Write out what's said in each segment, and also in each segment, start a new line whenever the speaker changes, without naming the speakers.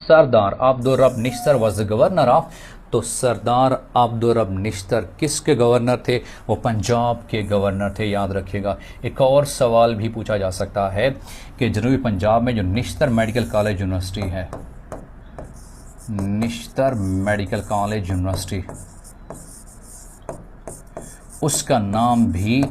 Sardar Abdurrab Nishtar was the governor of. तो सरदार अब्दुर्रब निश्तर किसके governor थे? वो पंजाब के गवर्नर थे, याद रखिएगा। एक और सवाल भी पूछा जा सकता है कि जनूबी पंजाब में जो निश्तर मेडिकल कॉलेज यूनिवर्सिटी है, निश्तर मेडिकल कॉलेज यूनिवर्सिटी, उसका नाम भी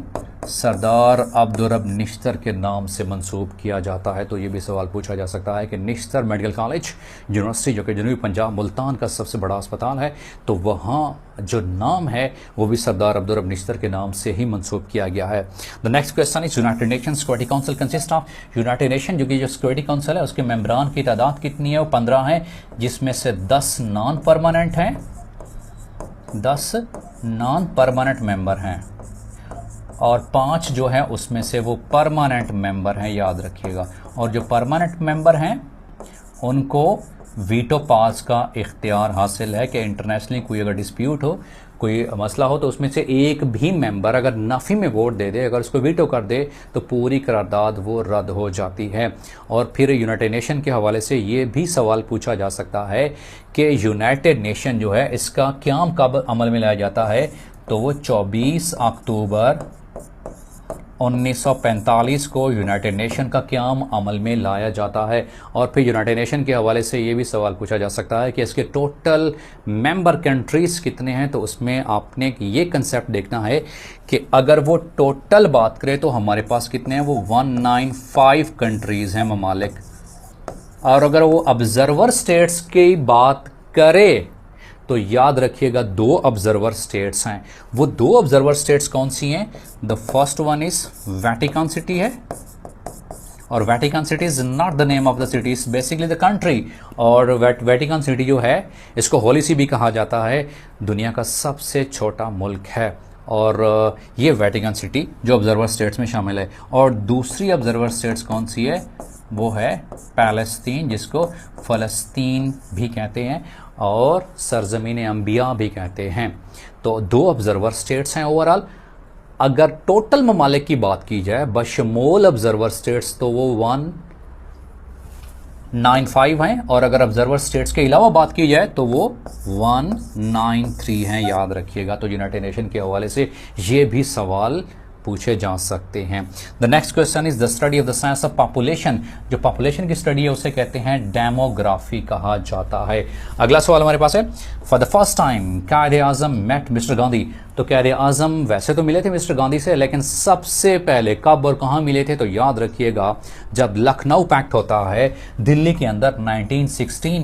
सरदार अब्दुर्रब निश्तर के नाम से मंसूब किया जाता है। तो ये भी सवाल पूछा जा सकता है कि निश्तर मेडिकल कॉलेज यूनिवर्सिटी जो कि जनूबी पंजाब मुल्तान का सबसे बड़ा अस्पताल है, तो वहाँ जो नाम है वो भी सरदार अब्दुर्रब निश्तर के नाम से ही मंसूब किया गया है। The next question is United nation security council consist of. United nation जो कि जो सिक्योरिटी काउंसिल है उसके मेंबरान की तादाद कितनी है? वो 15 है, जिसमें से 10 नॉन परमानेंट हैं, 10 नॉन परमानेंट मेंबर हैं और 5 जो है उसमें से वो परमानेंट मेंबर हैं, याद रखिएगा। और जो परमानेंट मेंबर हैं उनको वीटो पास का इख्तियार हासिल है कि इंटरनेशनली कोई अगर डिस्प्यूट हो, कोई मसला हो, तो उसमें से एक भी मेंबर अगर नफ़ी में वोट दे दे, अगर उसको वीटो कर दे, तो पूरी करारदाद वो रद्द हो जाती है। और फिर यूनाइटेड नेशन के हवाले से ये भी सवाल पूछा जा सकता है कि यूनाइटेड नेशन जो है इसका क़याम कब अमल में लाया जाता है? तो वो 24 अक्टूबर 1945 को यूनाइटेड नेशन का क़याम अमल में लाया जाता है। और फिर यूनाइटेड नेशन के हवाले से ये भी सवाल पूछा जा सकता है कि इसके टोटल मेंबर कंट्रीज़ कितने हैं? तो उसमें आपने ये कंसेप्ट देखना है कि अगर वो टोटल बात करें तो हमारे पास कितने हैं? वो 195 कंट्रीज़ हैं, ममालिक। और अगर वो ऑब्जर्वर स्टेट्स की बात करे तो याद रखिएगा 2 ऑब्जर्वर स्टेट्स हैं। वो 2 ऑब्जर्वर स्टेट्स कौन सी हैं? The first one is Vatican city है, और Vatican city is not the name of the city, is basically the country. और वेटिकन सिटी जो है इसको होली सी भी कहा जाता है, दुनिया का सबसे छोटा मुल्क है। और ये वेटिकन सिटी जो ऑब्जर्वर स्टेट्स में शामिल है। और दूसरी ऑब्जर्वर स्टेट्स कौन सी है? वो है पैलेस्तीन, जिसको फ़लस्तीन भी कहते हैं और सरज़मीन अंबिया भी कहते हैं। तो 2 ऑब्जर्वर स्टेट्स हैं ओवरऑल। अगर टोटल ममालिक की बात की जाए बशमूल ऑब्जर्वर स्टेट्स तो वो 195 हैं, और अगर ऑब्जर्वर स्टेट्स के अलावा बात की जाए तो वो 193 हैं, याद रखिएगा। तो यूनाइटेड नेशन के हवाले से ये भी सवाल पूछे जा सकते हैं। The next question is the study of the science of population. जो पॉपुलेशन की स्टडी है उसे कहते हैं डेमोग्राफी कहा जाता है। अगला सवाल हमारे पास है, फॉर द फर्स्ट टाइम कायदे आजम मेट मिस्टर गांधी। तो कायदे आजम वैसे तो मिले थे मिस्टर गांधी से, लेकिन सबसे पहले कब और कहाँ मिले थे? तो याद रखिएगा जब लखनऊ पैक्ट होता है दिल्ली के अंदर 1916